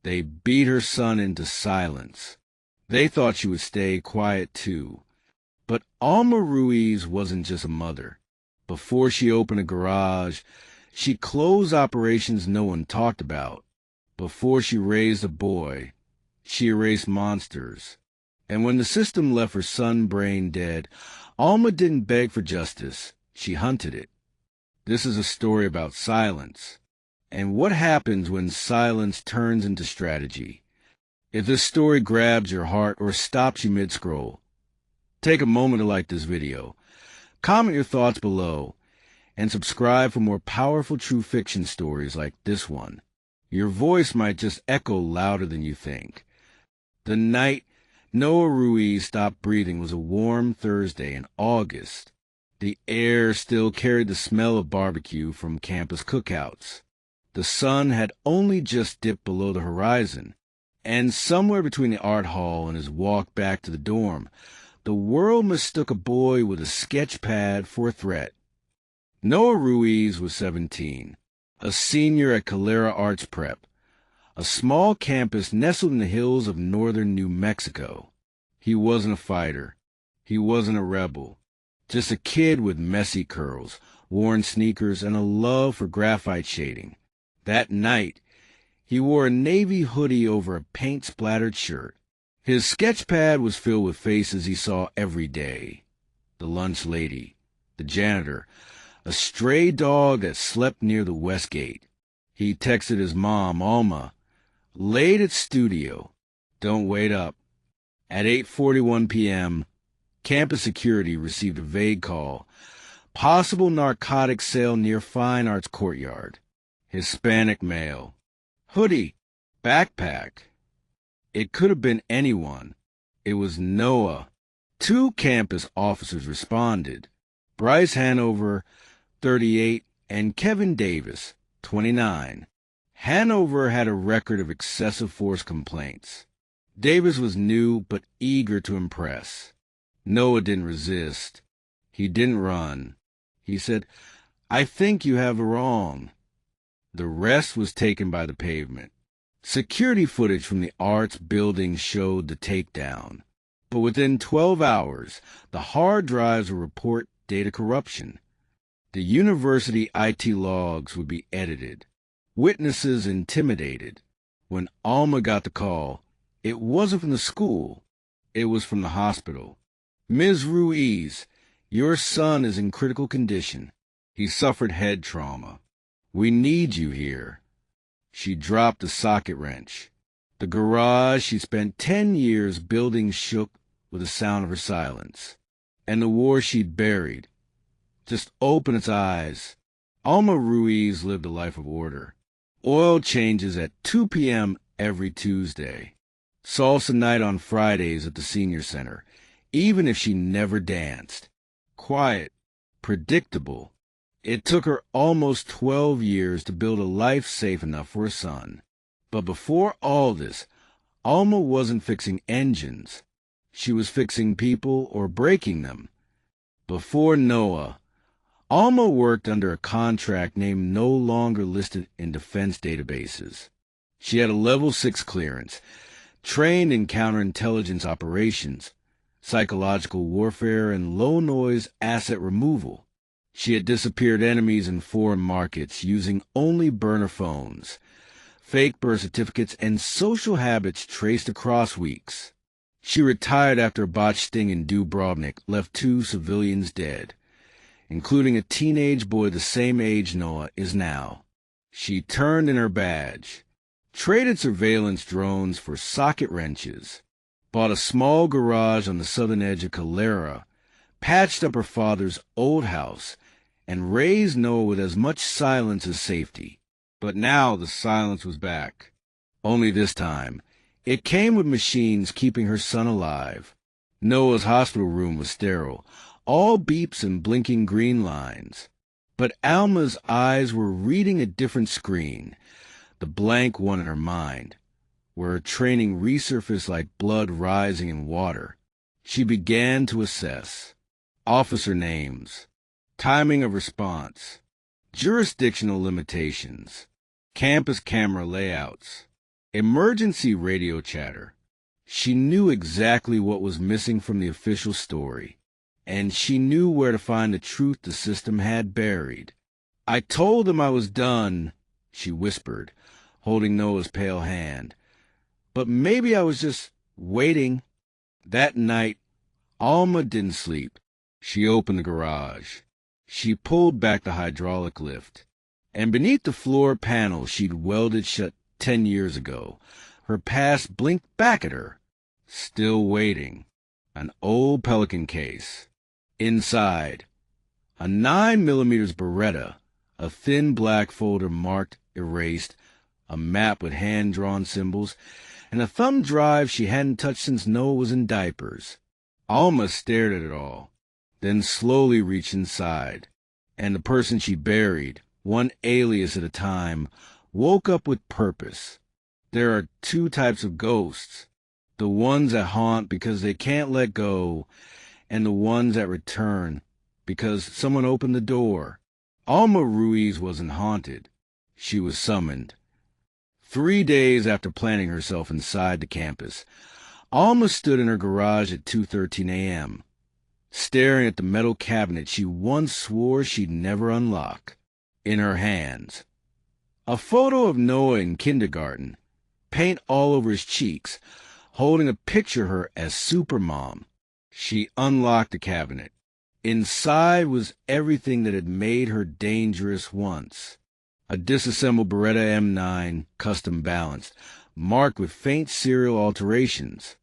They beat her son into silence. They thought she would stay quiet too. But Alma Ruiz wasn't just a mother. Before she opened a garage, she closed operations no one talked about. Before she raised a boy, she erased monsters. And when the system left her son brain dead, Alma didn't beg for justice. She hunted it. This is a story about silence, and what happens when silence turns into strategy. If this story grabs your heart or stops you mid-scroll, take a moment to like this video, comment your thoughts below, and subscribe for more powerful true fiction stories like this one. Your voice might just echo louder than you think. The night Noah Ruiz stopped breathing was a warm Thursday in August. The air still carried the smell of barbecue from campus cookouts. The sun had only just dipped below the horizon, and somewhere between the art hall and his walk back to the dorm, the world mistook a boy with a sketch pad for a threat. Noah Ruiz was 17, a senior at Calera Arts Prep, a small campus nestled in the hills of northern New Mexico. He wasn't a fighter. He wasn't a rebel. Just a kid with messy curls, worn sneakers, and a love for graphite shading. That night, he wore a navy hoodie over a paint-splattered shirt. His sketch pad was filled with faces he saw every day. The lunch lady, the janitor, a stray dog that slept near the west gate. He texted his mom, Alma, late at studio. Don't wait up. At 8:41 p.m., campus security received a vague call. Possible narcotics sale near Fine Arts Courtyard. Hispanic male. Hoodie. Backpack. It could have been anyone. It was Noah. 2 campus officers responded. Bryce Hanover, 38, and Kevin Davis, 29. Hanover had a record of excessive force complaints. Davis was new but eager to impress. Noah didn't resist. He didn't run. He said, "I think you have it wrong." The rest was taken by the pavement. Security footage from the arts building showed the takedown. But within 12 hours, the hard drives would report data corruption. The university IT logs would be edited. Witnesses intimidated. When Alma got the call, it wasn't from the school. It was from the hospital. "Ms. Ruiz, your son is in critical condition. He suffered head trauma. We need you here." She dropped the socket wrench. The garage she spent 10 years building shook with the sound of her silence. And the war she'd buried just opened its eyes. Alma Ruiz lived a life of order. Oil changes at 2 p.m. every Tuesday. Salsa night on Fridays at the senior center, even if she never danced. Quiet, predictable. It took her almost 12 years to build a life safe enough for a son. But before all this, Alma wasn't fixing engines. She was fixing people or breaking them. Before Noah, Alma worked under a contract name no longer listed in defense databases. She had a level 6 clearance, trained in counterintelligence operations, psychological warfare, and low-noise asset removal. She had disappeared enemies in foreign markets using only burner phones, fake birth certificates, and social habits traced across weeks. She retired after a botched sting in Dubrovnik left 2 civilians dead, including a teenage boy the same age Noah is now. She turned in her badge, traded surveillance drones for socket wrenches, bought a small garage on the southern edge of Calera, patched up her father's old house, and raised Noah with as much silence as safety. But now the silence was back. Only this time, it came with machines keeping her son alive. Noah's hospital room was sterile, all beeps and blinking green lines. But Alma's eyes were reading a different screen, the blank one in her mind, where her training resurfaced like blood rising in water. She began to assess. Officer names, timing of response, jurisdictional limitations, campus camera layouts. Emergency radio chatter. She knew exactly what was missing from the official story, and she knew where to find the truth the system had buried. I told them I was done, she whispered, holding Noah's pale hand. But maybe I was just waiting. That night, Alma didn't sleep. She opened the garage. She pulled back the hydraulic lift, and beneath the floor panel she'd welded shut 10 years ago, her past blinked back at her. Still waiting. An old Pelican case. Inside, a 9mm Beretta, a thin black folder marked erased, a map with hand-drawn symbols, and a thumb drive she hadn't touched since Noah was in diapers. Alma stared at it all, then slowly reached inside, and the person she buried, one alias at a time, woke up with purpose. There are two types of ghosts, the ones that haunt because they can't let go, and the ones that return because someone opened the door. Alma Ruiz wasn't haunted. She was summoned. 3 days after planting herself inside the campus, Alma stood in her garage at 2:13 a.m., staring at the metal cabinet she once swore she'd never unlock. In her hands, a photo of Noah in kindergarten, paint all over his cheeks, holding a picture of her as Supermom. She unlocked the cabinet. Inside was everything that had made her dangerous once. A disassembled Beretta M9, custom balanced, marked with faint serial alterations.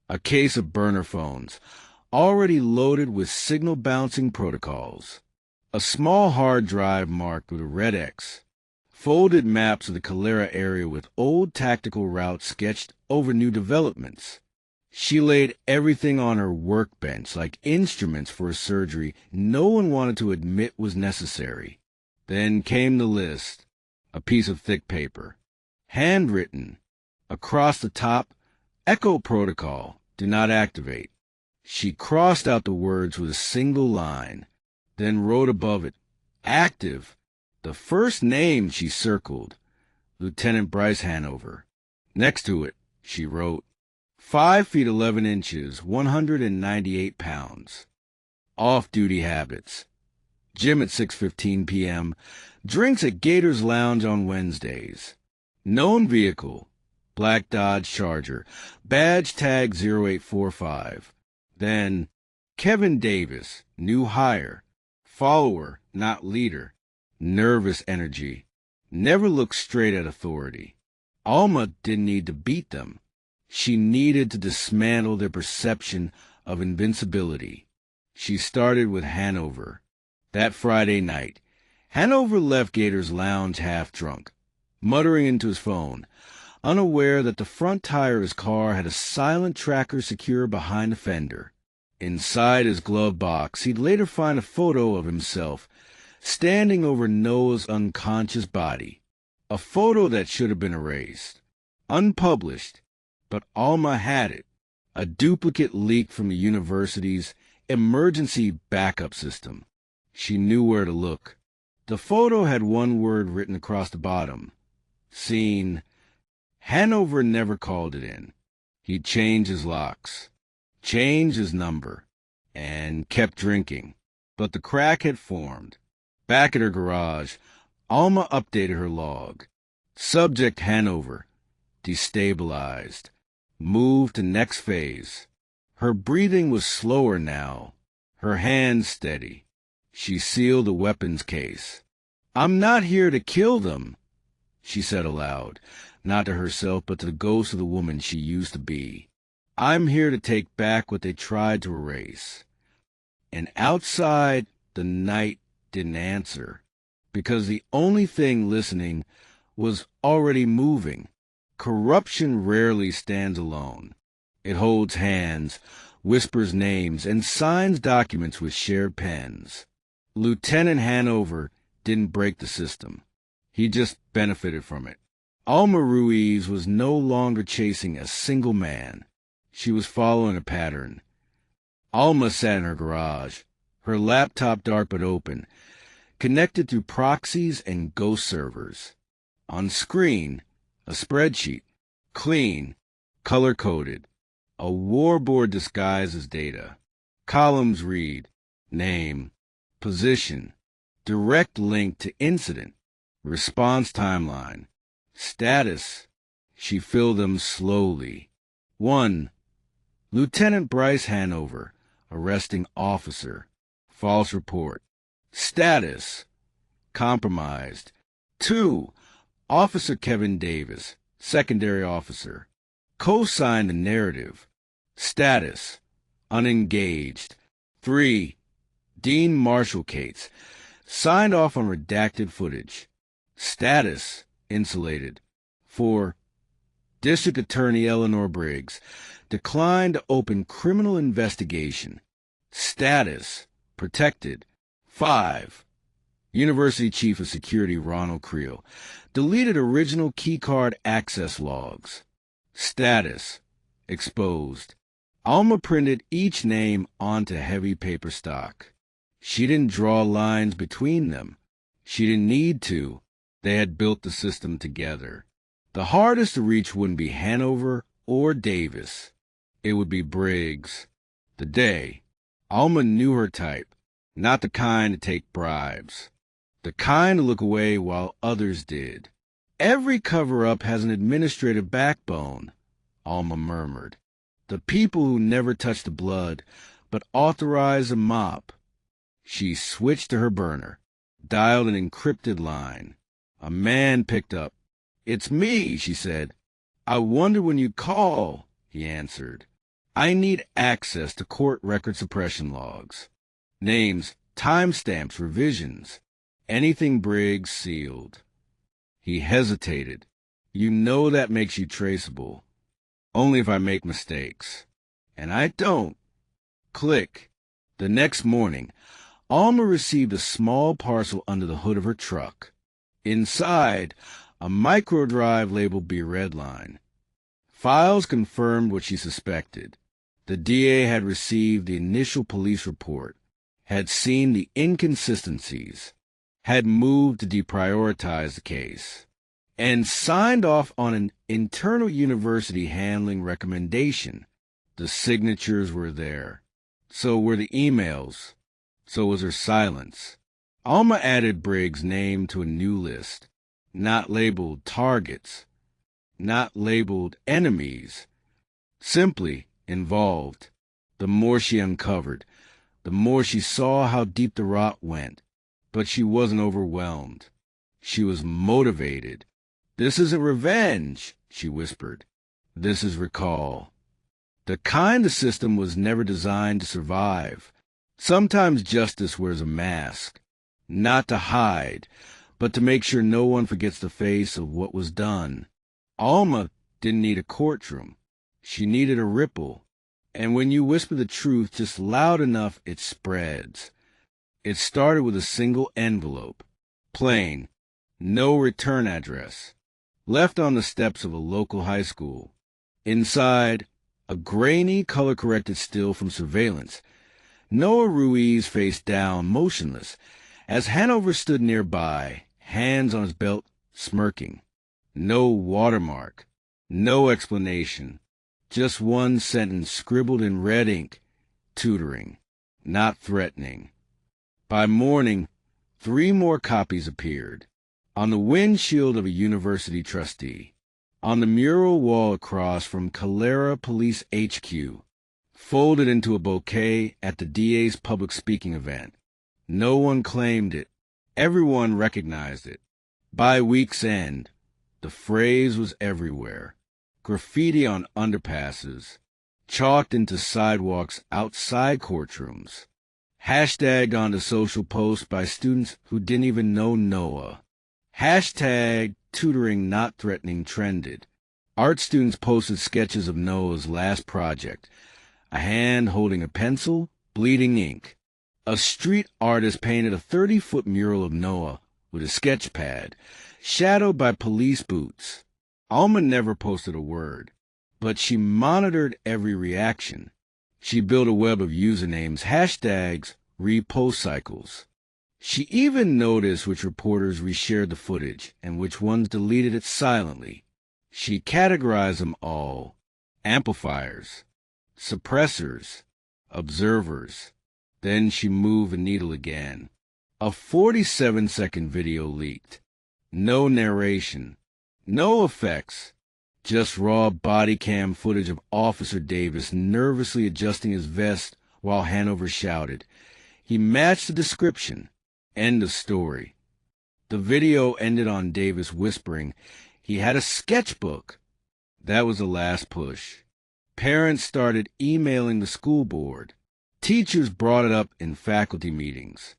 A case of burner phones, already loaded with signal-bouncing protocols. A small hard drive marked with a red X. Folded maps of the Calera area with old tactical routes sketched over new developments. She laid everything on her workbench like instruments for a surgery no one wanted to admit was necessary. Then came the list, a piece of thick paper, handwritten. Across the top, Echo Protocol, do not activate. She crossed out the words with a single line, then wrote above it, active. The first name she circled, Lieutenant Bryce Hanover. Next to it, she wrote, 5 feet 11 inches, 198 pounds. Off-duty habits. Gym at 6:15 p.m. Drinks at Gators Lounge on Wednesdays. Known vehicle, black Dodge Charger. Badge tag 0845. Then, Kevin Davis, new hire. Follower, not leader. Nervous energy. Never looked straight at authority. Alma didn't need to beat them. She needed to dismantle their perception of invincibility. She started with Hanover. That Friday night, Hanover left Gator's Lounge half drunk, muttering into his phone, unaware that the front tire of his car had a silent tracker secure behind the fender. Inside his glove box, he'd later find a photo of himself standing over Noah's unconscious body, a photo that should have been erased, unpublished, but Alma had it, a duplicate leaked from the university's emergency backup system. She knew where to look. The photo had one word written across the bottom, seen. Hanover never called it in. He'd changed his locks, changed his number, and kept drinking. But the crack had formed. Back at her garage, Alma updated her log. Subject Hanover, destabilized. Moved to next phase. Her breathing was slower now, her hands steady. She sealed the weapons case. I'm not here to kill them, she said aloud, not to herself but to the ghost of the woman she used to be. I'm here to take back what they tried to erase. And outside, the night didn't answer, because the only thing listening was already moving. Corruption rarely stands alone. It holds hands, whispers names, and signs documents with shared pens. Lieutenant Hanover didn't break the system. He just benefited from it. Alma Ruiz was no longer chasing a single man. She was following a pattern. Alma sat in her garage, her laptop dark but open, connected through proxies and ghost servers. On screen, a spreadsheet, Clean, color-coded, a warboard disguised as data. Columns read, name, position, direct link to incident, response timeline, status. She filled them slowly. 1. Lieutenant Bryce Hanover, arresting officer. False report. Status, compromised. 2. Officer Kevin Davis, secondary officer. Co-signed the narrative. Status, unengaged. 3. Dean Marshall Cates, signed off on redacted footage. Status, insulated. 4. District Attorney Eleanor Briggs, declined to open criminal investigation. Status, protected. 5. University Chief of Security Ronald Creel, deleted original keycard access logs. Status, exposed. Alma printed each name onto heavy paper stock. She didn't draw lines between them. She didn't need to. They had built the system together. The hardest to reach wouldn't be Hanover or Davis. It would be Briggs. The day. Alma knew her type, not the kind to take bribes. The kind to look away while others did. Every cover-up has an administrative backbone, Alma murmured. The people who never touch the blood, but authorize a mop. She switched to her burner, dialed an encrypted line. A man picked up. "It's me," she said. "I wonder when you call," he answered. "I need access to court record suppression logs. Names, timestamps, revisions. Anything Briggs sealed." He hesitated. "You know that makes you traceable. Only if I make mistakes. And I don't." Click. The next morning, Alma received a small parcel under the hood of her truck. Inside, a microdrive labeled "Be Redline." Files confirmed what she suspected. The DA had received the initial police report, had seen the inconsistencies, had moved to deprioritize the case, and signed off on an internal university handling recommendation. The signatures were there. So were the emails. So was her silence. Alma added Briggs' name to a new list, not labeled targets, not labeled enemies, simply involved. The more she uncovered, the more she saw how deep the rot went. But she wasn't overwhelmed. She was motivated. "This isn't revenge," she whispered. "This is recall." The kind the system was never designed to survive. Sometimes justice wears a mask, not to hide, but to make sure no one forgets the face of what was done. Alma didn't need a courtroom. She needed a ripple. And when you whisper the truth just loud enough, it spreads. It started with a single envelope, plain, no return address, left on the steps of a local high school. Inside, a grainy, color-corrected still from surveillance. Noah Ruiz face down, motionless, as Hanover stood nearby, hands on his belt, smirking. No watermark, no explanation, just one sentence scribbled in red ink, tutoring, not threatening. By morning, 3 more copies appeared. On the windshield of a university trustee, on the mural wall across from Calera Police HQ, folded into a bouquet at the DA's public speaking event. No one claimed it. Everyone recognized it. By week's end, the phrase was everywhere. Graffiti on underpasses, chalked into sidewalks outside courtrooms, hashtagged onto social posts by students who didn't even know Noah. Hashtag tutoring not threatening trended. Art students posted sketches of Noah's last project, a hand holding a pencil, bleeding ink. A street artist painted a 30-foot mural of Noah with a sketch pad, shadowed by police boots. Alma never posted a word, but she monitored every reaction. She built a web of usernames, hashtags, repost cycles. She even noticed which reporters reshared the footage and which ones deleted it silently. She categorized them all: amplifiers, suppressors, observers. Then she moved the needle again. A 47-second video leaked. No narration, no effects, just raw body cam footage of Officer Davis nervously adjusting his vest while Hanover shouted. He matched the description. End of story. The video ended on Davis whispering he had a sketchbook. That was the last push. Parents started emailing the school board. Teachers brought it up in faculty meetings.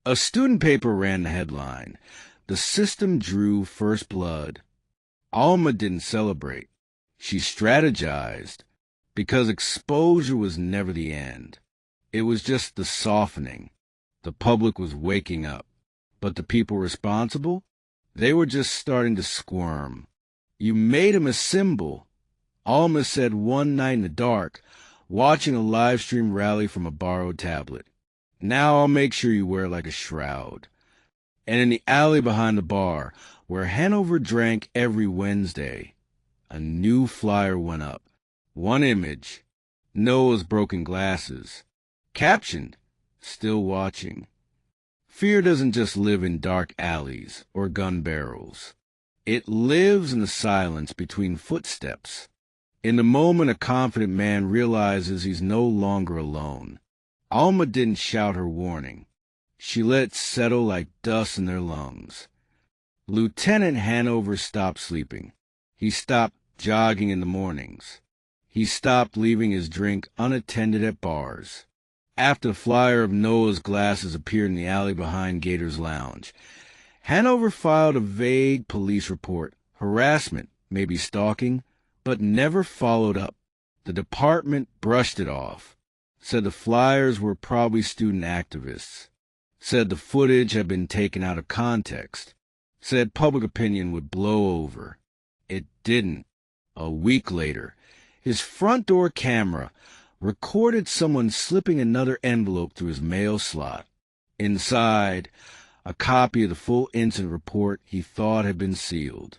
A student paper ran the headline, "The system drew first blood." Alma didn't celebrate. She strategized, because exposure was never the end. It was just the softening. The public was waking up. But the people responsible? They were just starting to squirm. "You made him a symbol," Alma said one night in the dark, watching a live stream rally from a borrowed tablet. "Now I'll make sure you wear like a shroud." And in the alley behind the bar, where Hanover drank every Wednesday, a new flyer went up. One image: Noah's broken glasses. Captioned, "Still watching." Fear doesn't just live in dark alleys or gun barrels. It lives in the silence between footsteps. In the moment a confident man realizes he's no longer alone. Alma didn't shout her warning. She let it settle like dust in their lungs. Lieutenant Hanover stopped sleeping. He stopped jogging in the mornings. He stopped leaving his drink unattended at bars. After the flyer of Noah's glasses appeared in the alley behind Gator's Lounge, Hanover filed a vague police report, harassment, maybe stalking, but never followed up. The department brushed it off, said the flyers were probably student activists, said the footage had been taken out of context, said public opinion would blow over. It didn't. A week later, his front door camera recorded someone slipping another envelope through his mail slot. Inside, a copy of the full incident report he thought had been sealed.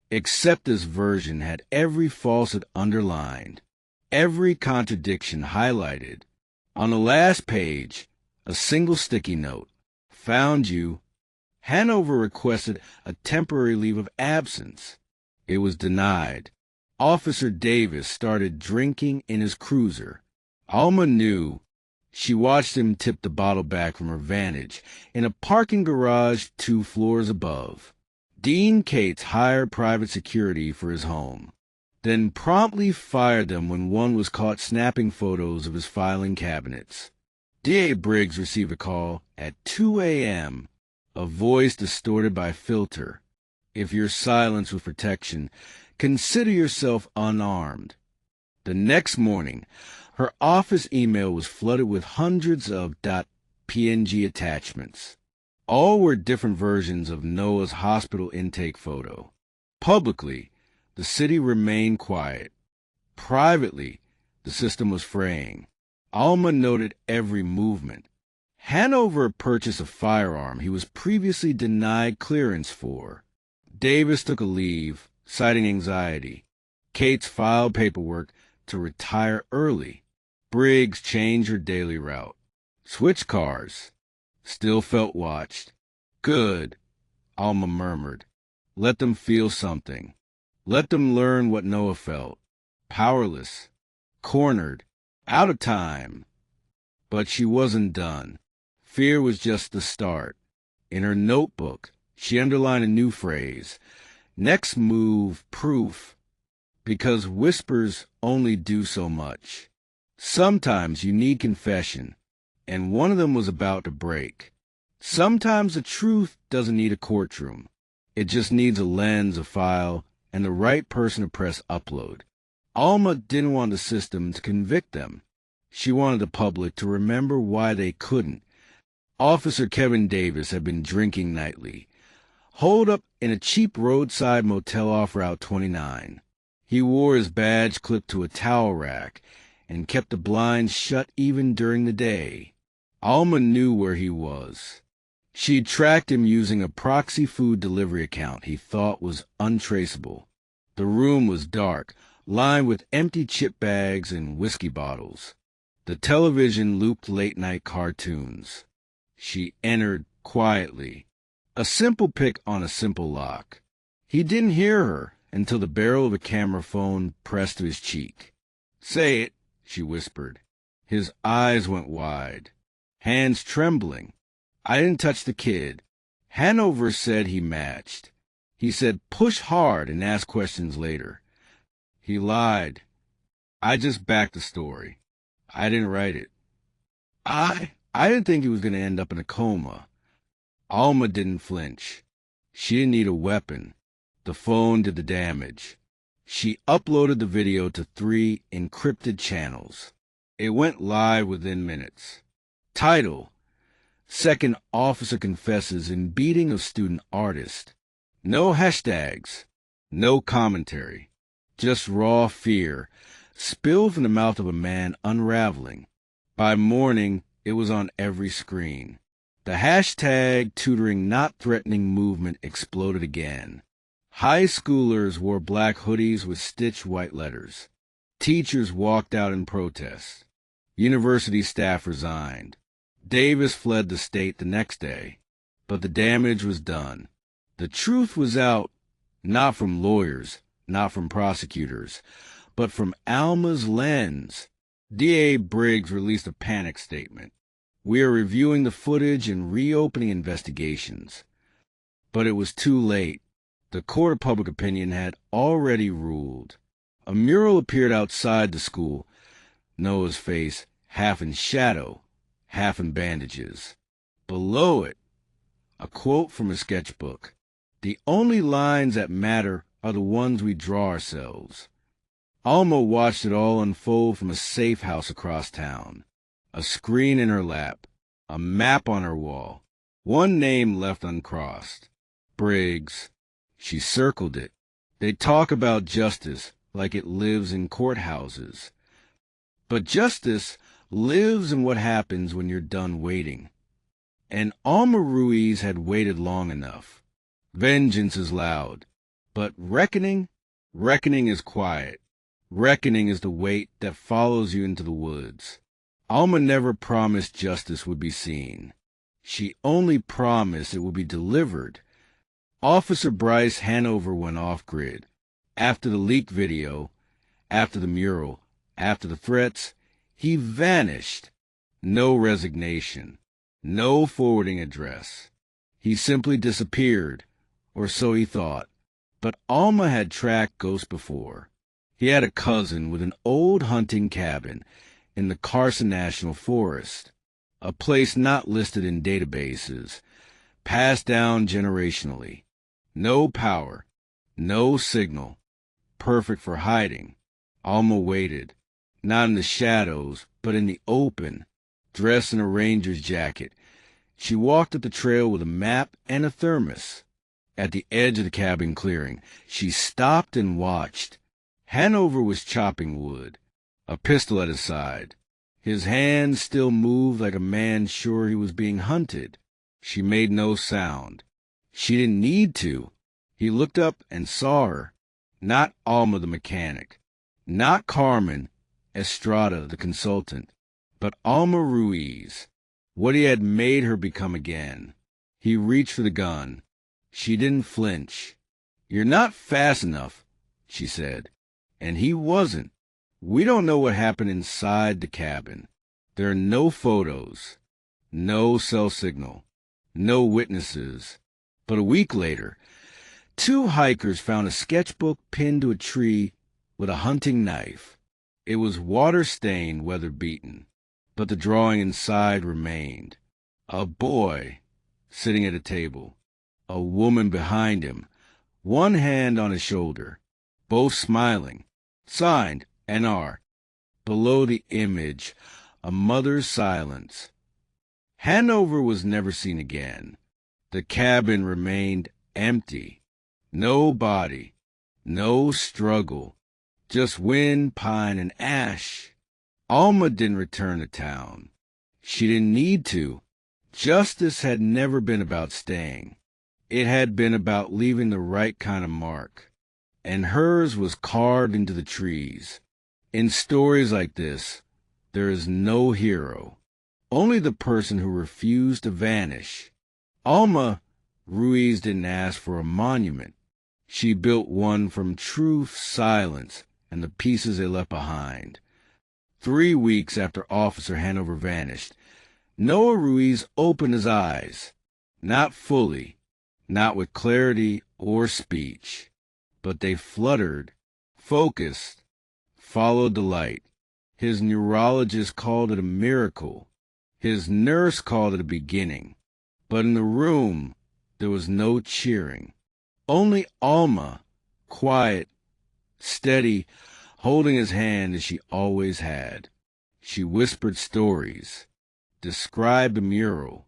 Except this version had every falsehood underlined, every contradiction highlighted. On the last page, a single sticky note: "Found you." Hanover requested a temporary leave of absence. It was denied. Officer Davis started drinking in his cruiser. Alma knew. She watched him tip the bottle back from her vantage in a parking garage 2 floors above. Dean Cates hired private security for his home, then promptly fired them when one was caught snapping photos of his filing cabinets. D.A. Briggs received a call at 2 a.m., a voice distorted by filter. "If you're silenced with protection, consider yourself unarmed." The next morning, her office email was flooded with hundreds of .png attachments. All were different versions of Noah's hospital intake photo. Publicly, the city remained quiet. Privately, the system was fraying. Alma noted every movement. Hanover purchased a firearm he was previously denied clearance for. Davis took a leave, citing anxiety. Cates filed paperwork to retire early. Briggs changed her daily route. Switched cars. Still felt watched. "Good," Alma murmured. Let them feel something. Let them learn what Noah felt. Powerless. Cornered. Out of time. But she wasn't done. Fear was just the start. In her notebook, she underlined a new phrase. Next move, proof. Because whispers only do so much. Sometimes you need confession, and one of them was about to break. Sometimes the truth doesn't need a courtroom. It just needs a lens, a file, and the right person to press upload. Alma didn't want the system to convict them. She wanted the public to remember why they couldn't. Officer Kevin Davis had been drinking nightly, holed up in a cheap roadside motel off Route 29. He wore his badge clipped to a towel rack and kept the blinds shut even during the day. Alma knew where he was. She'd tracked him using a proxy food delivery account he thought was untraceable. The room was dark, lined with empty chip bags and whiskey bottles. The television looped late-night cartoons. She entered quietly, a simple pick on a simple lock. He didn't hear her until the barrel of a camera phone pressed to his cheek. "Say it," she whispered. His eyes went wide, hands trembling. "I didn't touch the kid." Hanover said he matched. He said push hard and ask questions later. He lied. "I just backed the story. I didn't write it." I didn't think he was going to end up in a coma. Alma didn't flinch. She didn't need a weapon. The phone did the damage. She uploaded the video to 3 encrypted channels. It went live within minutes. Title: Second Officer Confesses in Beating of Student Artist. No hashtags. No commentary. Just raw fear, spilled from the mouth of a man unraveling. By morning, it was on every screen. The hashtag tutoring not threatening movement exploded again. High schoolers wore black hoodies with stitched white letters. Teachers walked out in protest. University staff resigned. Davis fled the state the next day. But the damage was done. The truth was out, not from lawyers, not from prosecutors, but from Alma's lens. D.A. Briggs released a panic statement. "We are reviewing the footage and reopening investigations." But it was too late. The court of public opinion had already ruled. A mural appeared outside the school, Noah's face half in shadow, half in bandages. Below it, a quote from a sketchbook. "The only lines that matter are the ones we draw ourselves." Alma watched it all unfold from a safe house across town. A screen in her lap, a map on her wall, one name left uncrossed. Briggs. She circled it. They talk about justice like it lives in courthouses. But justice lives in what happens when you're done waiting. And Alma Ruiz had waited long enough. Vengeance is loud, but reckoning is quiet. Reckoning is the weight that follows you into the woods. Alma never promised justice would be seen. She only promised it would be delivered. Officer Bryce Hanover went off-grid. After the leaked video, after the mural, after the threats, he vanished. No resignation, no forwarding address. He simply disappeared, or so he thought. But Alma had tracked ghosts before. He had a cousin with an old hunting cabin in the Carson National Forest, a place not listed in databases, passed down generationally. No power, no signal, perfect for hiding. Alma waited, not in the shadows, but in the open, dressed in a ranger's jacket. She walked up the trail with a map and a thermos. At the edge of the cabin clearing, she stopped and watched. Hanover was chopping wood, a pistol at his side. His hands still moved like a man sure he was being hunted. She made no sound. She didn't need to. He looked up and saw her. Not Alma the mechanic, not Carmen Estrada the consultant, but Alma Ruiz, what he had made her become again. He reached for the gun. She didn't flinch. "You're not fast enough," she said. And he wasn't. We don't know what happened inside the cabin. There are no photos, no cell signal, no witnesses. But a week later, 2 hikers found a sketchbook pinned to a tree with a hunting knife. It was water-stained, weather-beaten, but the drawing inside remained. A boy sitting at a table, a woman behind him, one hand on his shoulder, both smiling. Signed, N.R. Below the image, a mother's silence. Hanover was never seen again. The cabin remained empty. No body, no struggle, just wind, pine, and ash. Alma didn't return to town. She didn't need to. Justice had never been about staying. It had been about leaving the right kind of mark. and hers was carved into the trees. In stories like this, there is no hero, only the person who refused to vanish. Alma Ruiz didn't ask for a monument. She built one from truth, silence, and the pieces they left behind. 3 weeks after Officer Hanover vanished, Noah Ruiz opened his eyes. Not fully, not with clarity or speech, but they fluttered, focused, followed the light. His neurologist called it a miracle. His nurse called it a beginning. But in the room, there was no cheering. Only Alma, quiet, steady, holding his hand as she always had. She whispered stories, described the mural,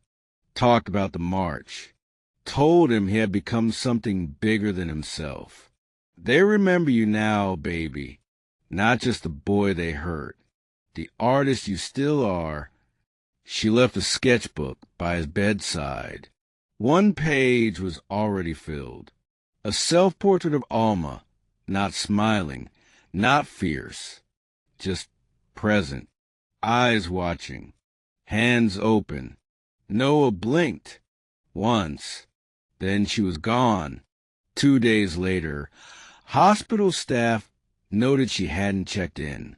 talked about the march, told him he had become something bigger than himself. They remember you now, baby, not just the boy they hurt, the artist you still are. She left a sketchbook by his bedside. One page was already filled. A self-portrait of Alma, not smiling, not fierce, just present, eyes watching, hands open. Noah blinked once, then she was gone. 2 days later, hospital staff noted she hadn't checked in.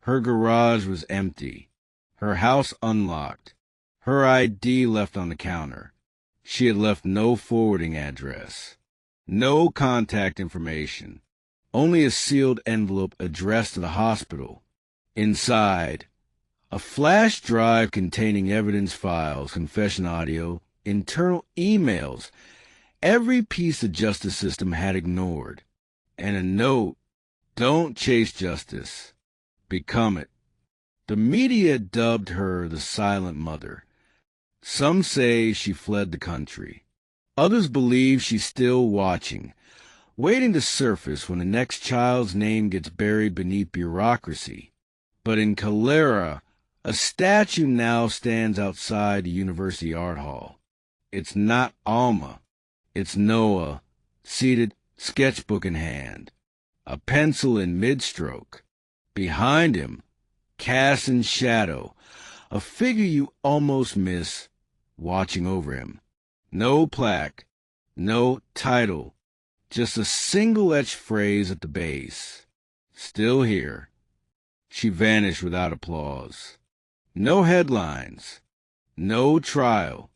Her garage was empty, her house unlocked, her ID left on the counter. She had left no forwarding address, no contact information, only a sealed envelope addressed to the hospital. Inside, a flash drive containing evidence files, confession audio, internal emails, every piece the justice system had ignored, and a note: don't chase justice, become it. The media dubbed her the silent mother. Some say she fled the country. Others believe she's still watching, waiting to surface when the next child's name gets buried beneath bureaucracy. But in Calera, a statue now stands outside the University Art Hall. It's not Alma. It's Noah, seated, sketchbook in hand, a pencil in mid-stroke. Behind him, cast in shadow, a figure you almost miss, watching over him. No plaque, no title, just a single etched phrase at the base. Still here. She vanished without applause. No headlines, no trial,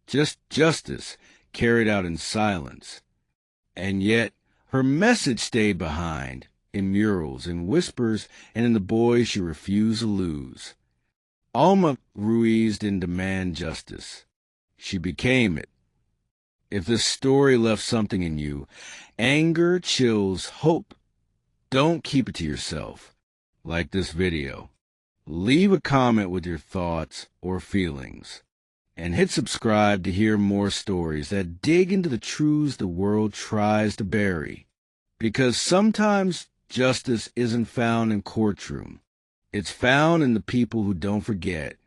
just justice carried out in silence. And yet her message stayed behind, in murals, in whispers, and in the boy she refused to lose. Alma Ruiz didn't demand justice. She became it. If this story left something in you, anger, chills, hope, don't keep it to yourself. Like this video. Leave a comment with your thoughts or feelings. And hit subscribe to hear more stories that dig into the truths the world tries to bury. Because sometimes justice isn't found in courtroom. It's found in the people who don't forget,